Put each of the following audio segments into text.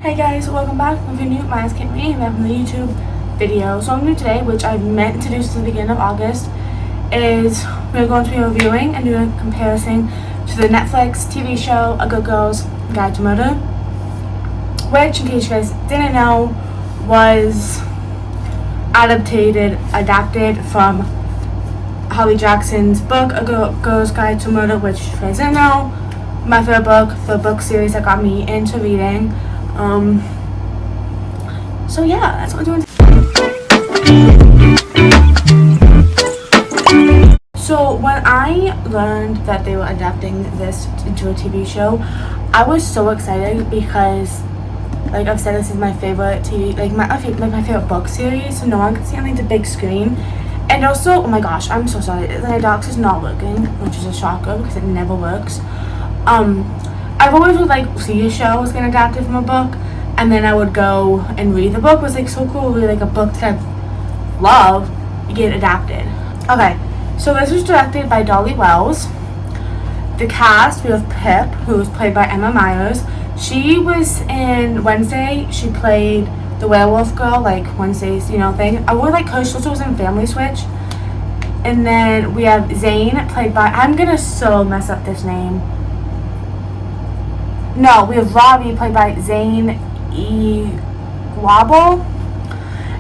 Hey guys, welcome back. If you're new, my name is Kimmy and I'm from the YouTube video. So I'm new today, which I meant to do since the beginning of August, is we're going to be reviewing and doing a comparison to the Netflix TV show A Good Girl's Guide to Murder, which, in case you guys didn't know, was adapted from Holly Jackson's book A Good Girl's Guide to Murder, which you guys didn't know, my favorite book, the book series that got me into reading. So yeah, that's what I'm doing. So when I learned that they were adapting this into a TV show, I was so excited because, like I've said, this is my favorite TV, my favorite book series, so no one can see it on the big screen. And also, oh my gosh, I'm so sorry, the docs is not working, which is a shocker because it never works. I've always would see a show was gonna adapt it from a book, and then I would go and read the book. It was so cool, really a book that I love get adapted. Okay, so this was directed by Dolly Wells. The cast, we have Pip, who was played by Emma Myers. She was in Wednesday. She played the werewolf girl, Wednesday's thing. I would her. She also was in Family Switch. And then we have Zane, played by, I'm gonna so mess up this name. No, we have Robbie, played by Zane Iguabo.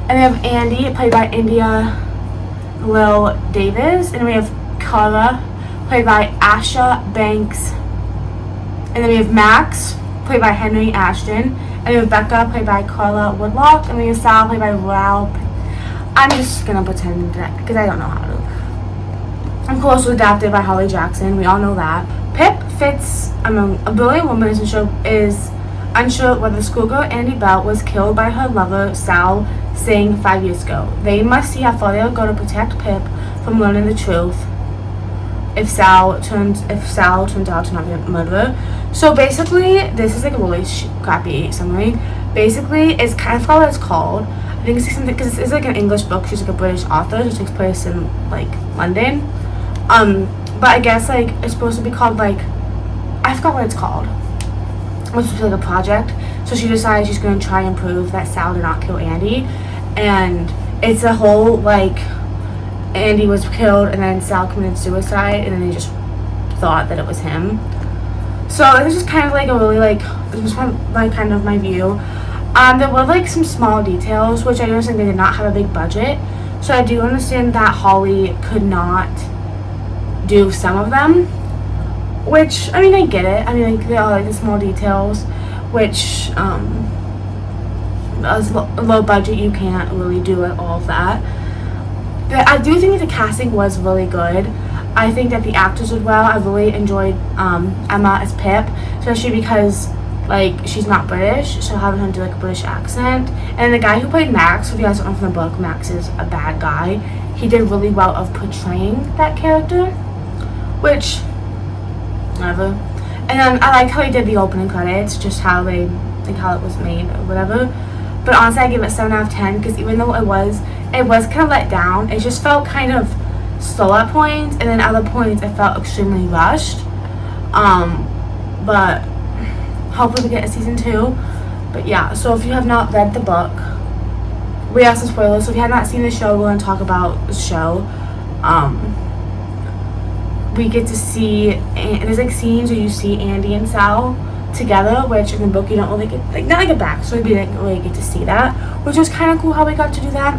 And we have Andy, played by India Lil Davis. And then we have Carla, played by Asha Banks. And then we have Max, played by Henry Ashton. And then we have Becca, played by Carla Woodlock. And we have Sal, played by Ralph. I'm just gonna pretend that, because I don't know how to. Of course, was adapted by Holly Jackson. We all know that. Pip fits among a brilliant woman is unsure whether schoolgirl Andy Bell was killed by her lover Sal Singh 5 years ago. They must see how far they'll go to protect Pip from learning the truth if Sal turns out to not be a murderer. So basically, this is a really crappy summary. Basically, it's kind of what it's called. I think it's something because it's an English book. She's a British author. It takes place in London. But I guess it's supposed to be called I forgot what it's called. It's supposed to be a project. So she decides she's going to try and prove that Sal did not kill Andy, and it's a whole Andy was killed and then Sal committed suicide, and then they just thought that it was him. So this is kind of a really it was kind of my view. There were some small details which I understand they did not have a big budget, so I do understand that Holly could not do some of them, which I get it. They are the small details, which as low budget you can't really do it, all of that. But I do think that the casting was really good. I think that the actors did well. I really enjoyed Emma as Pip, especially because she's not British, so having her do a British accent. And the guy who played Max, if you guys don't know from the book, Max is a bad guy. He did really well of portraying that character, which whatever. And then I how he did the opening credits, just how how it was made or whatever. But honestly, I give it 7 out of 10 because even though it was kind of let down. It just felt kind of slow at points, and then other points it felt extremely rushed. But hopefully we get a season 2. But yeah, so if you have not read the book, we have some spoilers. So if you have not seen the show, we're going to talk about the show. We get to see, there's scenes where you see Andy and Sal together, which in the book you don't really get, not a backstory, but you don't really get to see that, which was kind of cool how we got to do that.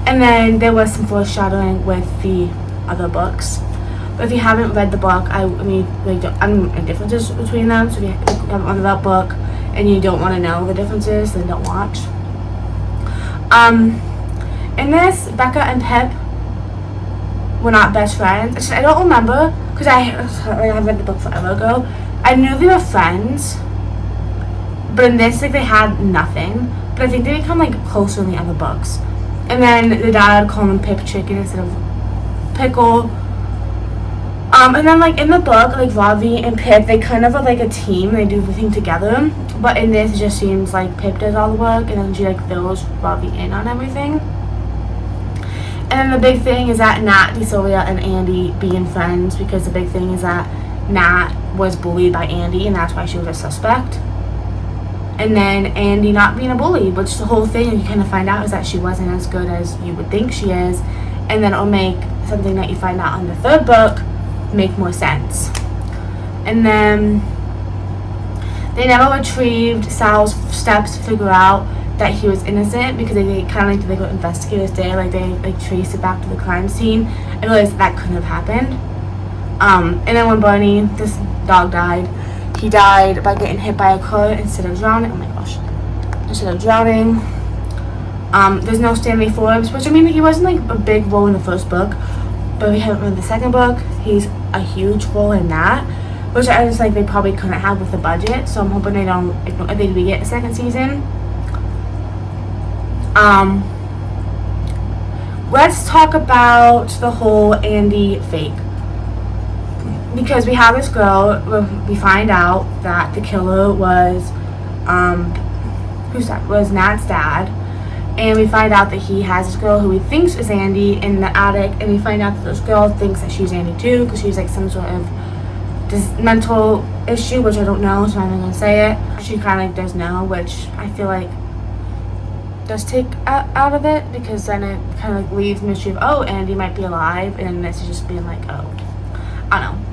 And then there was some foreshadowing with the other books. But if you haven't read the book, differences between them. So if you haven't read that book and you don't want to know the differences, then don't watch. In this, Becca and Pip were not best friends. I don't remember because I read the book forever ago. I knew they were friends, but in this, they had nothing. But I think they become closer in the other books. And then the dad called him Pip Chicken instead of Pickle. And then in the book, Ravi and Pip, they kind of are a team. They do everything together. But in this, it just seems like Pip does all the work, and then she fills Ravi in on everything. And then the big thing is that Nat, DeSylvia, and Andy being friends, because the big thing is that Nat was bullied by Andy, and that's why she was a suspect. And then Andy not being a bully, which the whole thing you kind of find out is that she wasn't as good as you would think she is. And then it'll make something that you find out in the third book make more sense. And then they never retrieved Sal's steps to figure out that he was innocent, because they kind of like the investigators did, like they like traced it back to the crime scene and realized that couldn't have happened. And then when Barney, this dog, died, he died by getting hit by a car instead of drowning. Oh my gosh, instead of drowning. There's no Stanley Forbes, which I mean, he wasn't like a big role in the first book, but we haven't read the second book. He's a huge role in that, which I just like they probably couldn't have with the budget. So I'm hoping they don't ignore, they get a second season. Let's talk about the whole Andy fake, because we have this girl. We find out that the killer was was Nat's dad, and we find out that he has this girl who he thinks is Andy in the attic, and we find out that this girl thinks that she's Andy too, because she's like some sort of this mental issue, which I don't know, so I'm not gonna say it. She kind of like does know, which I feel like does take out of it, because then it kind of like leaves mystery of, oh, Andy might be alive, and then this is just being like, oh, I don't know.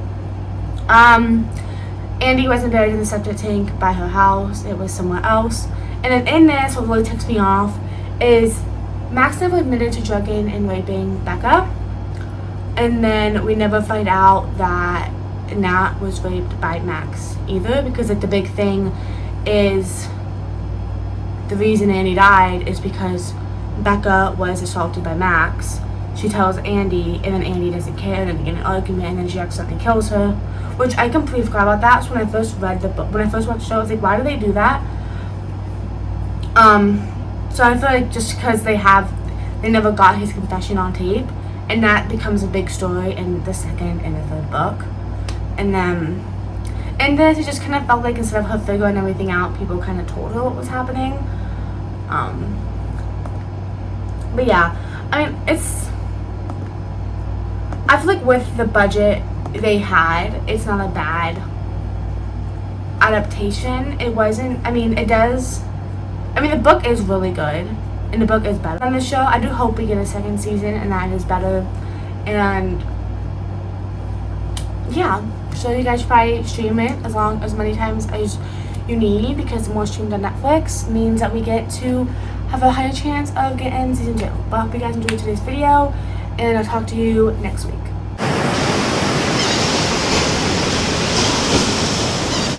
Andy wasn't buried in the septic tank by her house, it was somewhere else. And then in this, what really ticks me off is Max never admitted to drugging and raping Becca, and then we never find out that Nat was raped by Max either, because like the big thing is the reason Andy died is because Becca was assaulted by Max. She tells Andy, and then Andy doesn't care, and then they get in an argument, and then she accidentally kills her, which I completely forgot about that. So when I first read the book, when I first watched the show, I was like, why do they do that? So I feel like just because they never got his confession on tape, and that becomes a big story in the second and the third book. And then in this, it just kind of felt like instead of her figuring everything out, people kind of told her what was happening. But yeah, I mean, I feel like with the budget they had, it's not a bad adaptation. It wasn't, I mean, the book is really good, and the book is better than the show. I do hope we get a second season and that is better. And yeah, so you guys should probably stream it as many times as you need, because the more streamed on Netflix means that we get to have a higher chance of getting season 2. But I hope you guys enjoyed today's video, and I'll talk to you next week.